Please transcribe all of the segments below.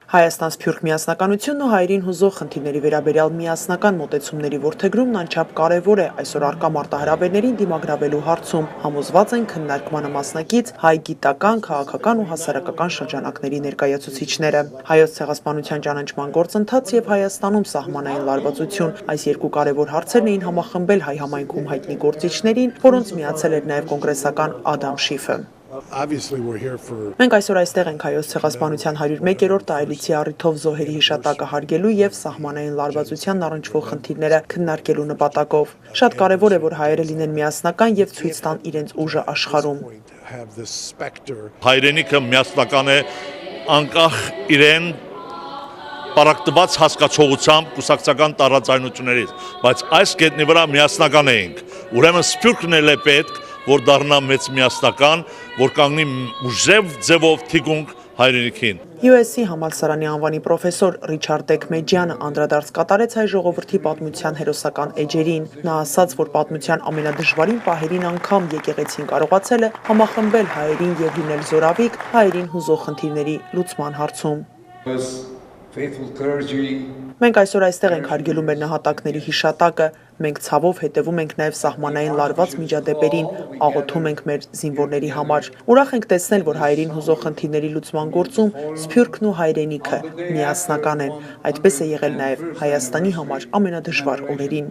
Հայաստան-Սփյուռք միասնականությունն ու հայերին հուզող խնդիրների վերաբերյալ միասնական մոտեցումների որդեգրումն անչափ կարևոր է այսօր առկա մարտահրավերներին դիմագրավելու հարցում, համոզված են քննարկմանը մասնակից հայ գիտական, քաղաքական ու հասարակական շրջանակների ներկայացուցիչները։ Հայոց ցեղասպանության ճանաչման գործընթաց եւ Հայաստանում սահմանային լարվածություն այս երկու կարևոր հարցերն էին համախմբել հայ համայնքում հայտնի գործիչներին, որոնց միացել էր նաեւ կոնգրեսական Ադամ Շիֆը։ Մենք այսօր այստեղ ենք հայոց ցեղասպանության 101-րդ տարելիցի առիթով զոհերի հիշատակը հարգելու եւ սահմանային լարվածությանն առնչվող խնդիրները քննարկելու նպատակով։ Շատ կարեւոր է, որ հայերը լինեն միասնական եւ ցույց տան իրենց ուժը աշխարհում։ Հայրենիքը միասնական է անկախ իրեն պարակտված հասկացողությամբ կուսակցական տարաձայնություններից, բայց այս կետնի վրա միասնական էինք։ Ուրեմն Սփյուռքն էլ է պետք որ դառնա մեծ միասնական, որ կանգնի ուժեղ ձևով թիկունք հայրենիքին։ USC համալսարանի անվանի պրոֆեսոր Ռիչարդ Դեկմեջյանը անդրադարձ կատարեց հայ ժողովրդի պատմության հերոսական էջերին։ Նա ասաց, որ պատմության ամենադժվարին պահերին անգամ եկեղեցին կարողացել է համախմբել հայերին եւ լինել զորավիք հայերին հուզող խնդիրների լուծման հարցում։ Մենք այսօր այստեղ ենք հարգելու մեր նահատակների հիշատակը, մենք ցավով հետևում ենք նաև սահմանային լարված միջադեպերին, աղոթում ենք մեր զինվորների համար։ Ուրախ ենք տեսնել, որ հայերին հուզող խնդիրների լուծման գործում Սփյուռքն ու հայրենիքը միասնական են։ Այդպես է եղել նաև Հայաստանի համար ամենադժվար օրերին։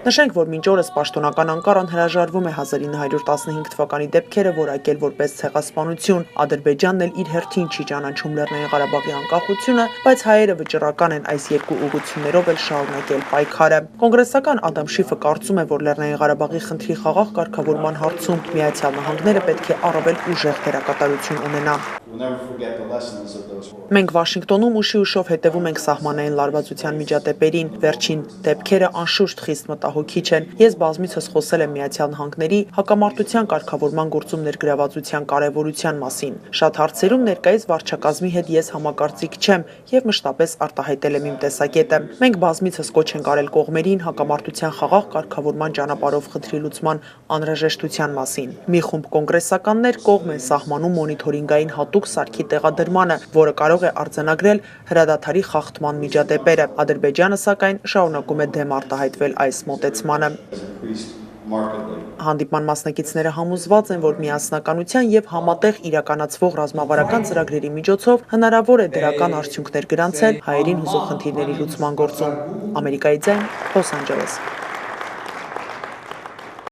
Նշենք, որ մինչ օրս պաշտոնական Անկարան հրաժարվում է 1915 թվականի դեպքերը որակել որպես ցեղասպանություն, Ադրբեջանն էլ իր հերթին չի ճանաչում Լեռնային Ղարաբաղի անկախությունը, բայց հայերը վճռական են այս երկու ուղղություններով էլ շարունակել պայքարը։ Կոնգրեսական Ադամ Շիֆը կարծում է, որ Լեռնային Ղարաբաղի խնդրի խաղաղ կարգավորման հարցում Միացյալ Նահանգները պետք է առավել ուժեղ դերակատարություն ունենա։ Մենք Վաշինգտոնում ուշի ուշով հետևում ենք սահմանային լարվածության միջադեպերին, վերջին դեպքերը անշուշտ խիստ մտահոգիչ են։ Ես բազմիցս խոսել եմ Միացյալ Նահանգների հակամարտության կարգավորման գործում ներգրավվածության կարևորության մասին։ Շատ հարցերում ներկայիս վարչակազմի հետ ես համակարծիք չեմ եւ մշտապես արտահայտել եմ իմ տեսակետը։ Մենք բազմիցս կոչ ենք արել կողմերին հակամարտության խաղաղ կարգավորման ճանապարհով խնդրի լուծման անհրաժեշտության մասին։ Մի խումբ կոնգրեսականներ կողմ են սահմանում մոնիթորինգային հատուկ սարքի տեղադրմանը, որը կարող է արձանագրել հրադադարի խախտման միջադեպերը։ Ադրբեջանը, սակայն, շարունակում է դեմ արտահայտվել այս մոտեցմանը։ Հանդիպման մասնակիցները համոզված են, որ միասնականության եւ համատեղ իրականացվող ռազմավարական ծրագրերի միջոցով հնարավոր է դրական արդյունքներ գրանցել հայերին հուզող խնդիրների լուծման գործում։ Ամերիկայի ձայն, Լոս Անջելես։